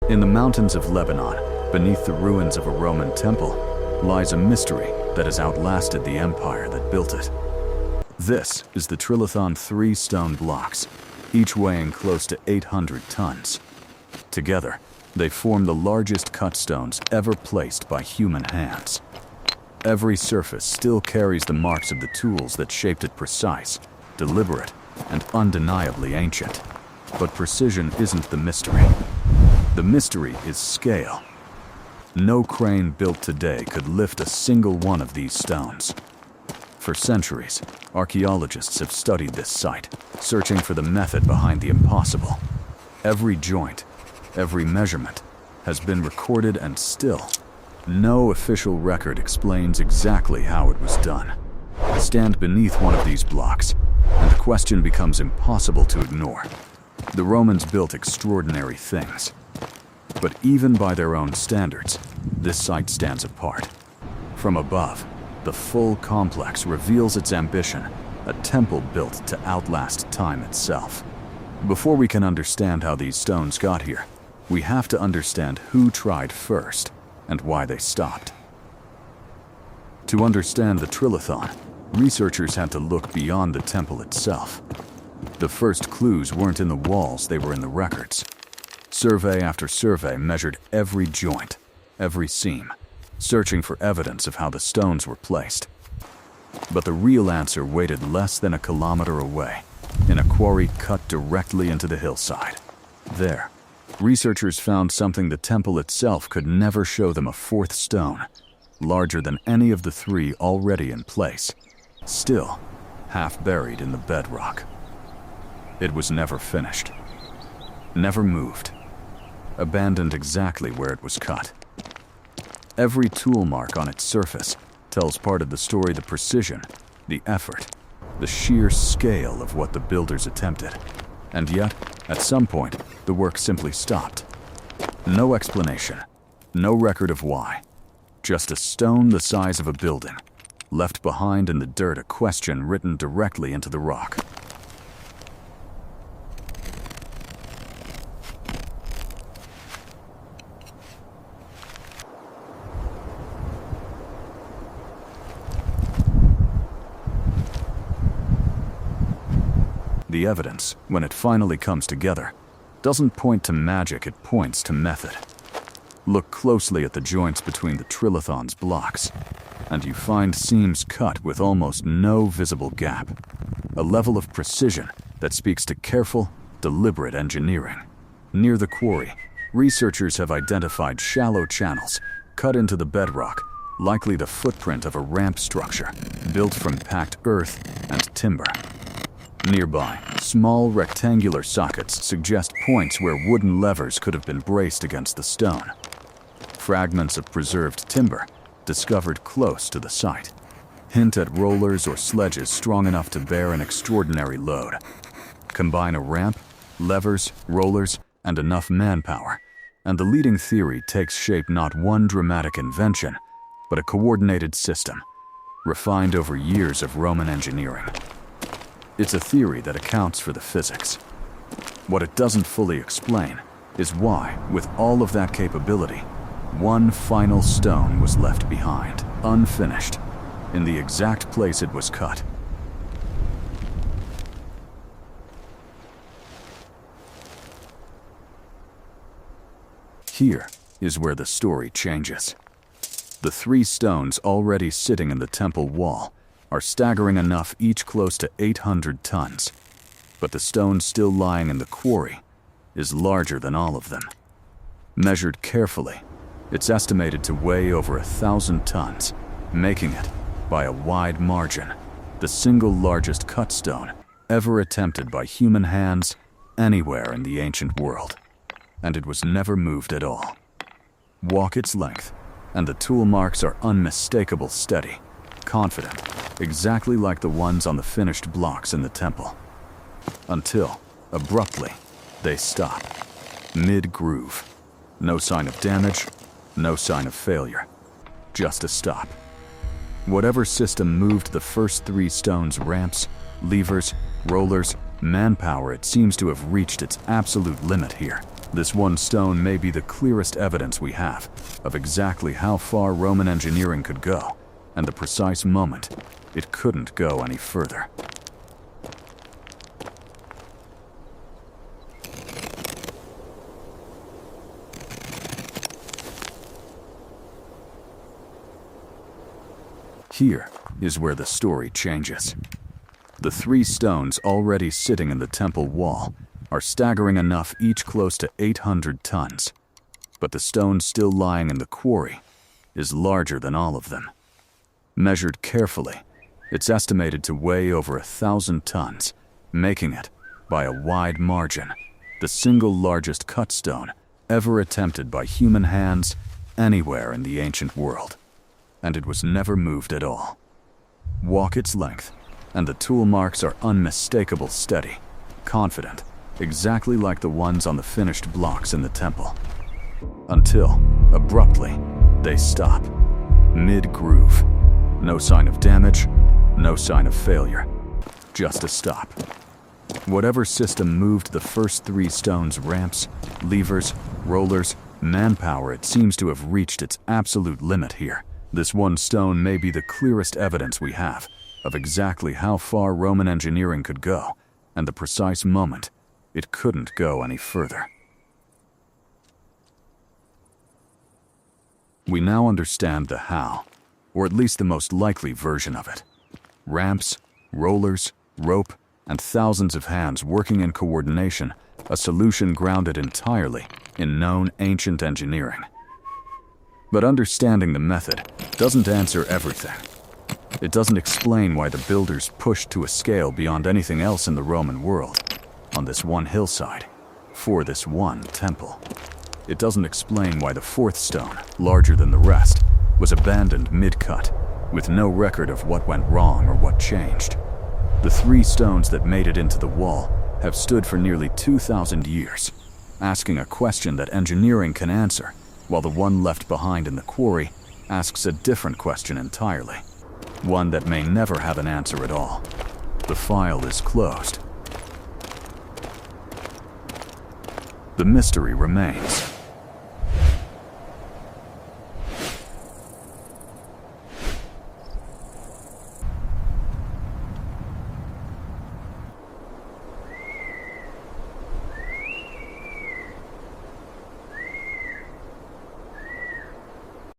In the mountains of Lebanon, beneath the ruins of a Roman temple, lies a mystery that has outlasted the empire that built it. This is the Trilithon 3 stone blocks, each weighing close to 800 tons. Together, they form the largest cut stones ever placed by human hands. Every surface still carries the marks of the tools that shaped it precise, deliberate, and undeniably ancient. But precision isn't the mystery. The mystery is scale. No crane built today could lift a single one of these stones. For centuries, archaeologists have studied this site, searching for the method behind the impossible. Every joint, every measurement, has been recorded, and still, no official record explains exactly how it was done. Stand beneath one of these blocks, and the question becomes impossible to ignore. The Romans built extraordinary things. But even by their own standards, this site stands apart. From above, the full complex reveals its ambition, a temple built to outlast time itself. Before we can understand how these stones got here, we have to understand who tried first and why they stopped. To understand the Trilithon, researchers had to look beyond the temple itself. The first clues weren't in the walls, they were in the records. Survey after survey measured every joint, every seam, searching for evidence of how the stones were placed. But the real answer waited less than a kilometer away, in a quarry cut directly into the hillside. There, researchers found something the temple itself could never show them: a fourth stone, larger than any of the 3 already in place, still half buried in the bedrock. It was never finished, never moved, abandoned exactly where it was cut. Every tool mark on its surface tells part of the story: the precision, the effort, the sheer scale of what the builders attempted. And yet, at some point, the work simply stopped. No explanation, no record of why. Just a stone the size of a building, left behind in the dirt, a question written directly into the rock. The evidence, when it finally comes together, doesn't point to magic, it points to method. Look closely at the joints between the Trilithon's blocks, and you find seams cut with almost no visible gap. A level of precision that speaks to careful, deliberate engineering. Near the quarry, researchers have identified shallow channels cut into the bedrock, likely the footprint of a ramp structure built from packed earth and timber. Nearby, small rectangular sockets suggest points where wooden levers could have been braced against the stone. Fragments of preserved timber, discovered close to the site, hint at rollers or sledges strong enough to bear an extraordinary load. Combine a ramp, levers, rollers, and enough manpower, and the leading theory takes shape: not one dramatic invention, but a coordinated system, refined over years of Roman engineering. It's a theory that accounts for the physics. What it doesn't fully explain is why, with all of that capability, one final stone was left behind, unfinished, in the exact place it was cut. Here is where the story changes. The 3 stones already sitting in the temple wall are staggering enough, each close to 800 tons. But the stone still lying in the quarry is larger than all of them. Measured carefully, it's estimated to weigh over 1,000 tons, making it, by a wide margin, the single largest cut stone ever attempted by human hands anywhere in the ancient world. And it was never moved at all. Walk its length, and the tool marks are unmistakable, steady, confident, exactly like the ones on the finished blocks in the temple. Until, abruptly, they stop, mid-groove. No sign of damage, no sign of failure, just a stop. Whatever system moved the first 3 stones, ramps, levers, rollers, manpower, it seems to have reached its absolute limit here. This one stone may be the clearest evidence we have of exactly how far Roman engineering could go, and the precise moment it couldn't go any further. Here is where the story changes. The 3 stones already sitting in the temple wall are staggering enough, each close to 800 tons. But the stone still lying in the quarry is larger than all of them. Measured carefully, it's estimated to weigh over 1,000 tons, making it, by a wide margin, the single largest cut stone ever attempted by human hands anywhere in the ancient world. And it was never moved at all. Walk its length, and the tool marks are unmistakable, steady, confident, exactly like the ones on the finished blocks in the temple. Until, abruptly, they stop, mid-groove. No sign of damage, no sign of failure, just a stop. Whatever system moved the first 3 stones, ramps, levers, rollers, manpower, it seems to have reached its absolute limit here. This one stone may be the clearest evidence we have of exactly how far Roman engineering could go, and the precise moment it couldn't go any further. We now understand the how, or at least the most likely version of it. Ramps, rollers, rope, and thousands of hands working in coordination, a solution grounded entirely in known ancient engineering. But understanding the method doesn't answer everything. It doesn't explain why the builders pushed to a scale beyond anything else in the Roman world, on this one hillside, for this one temple. It doesn't explain why the 4th stone, larger than the rest, was abandoned mid-cut, with no record of what went wrong or what changed. The 3 stones that made it into the wall have stood for nearly 2,000 years, asking a question that engineering can answer, while the one left behind in the quarry asks a different question entirely, one that may never have an answer at all. The file is closed. The mystery remains.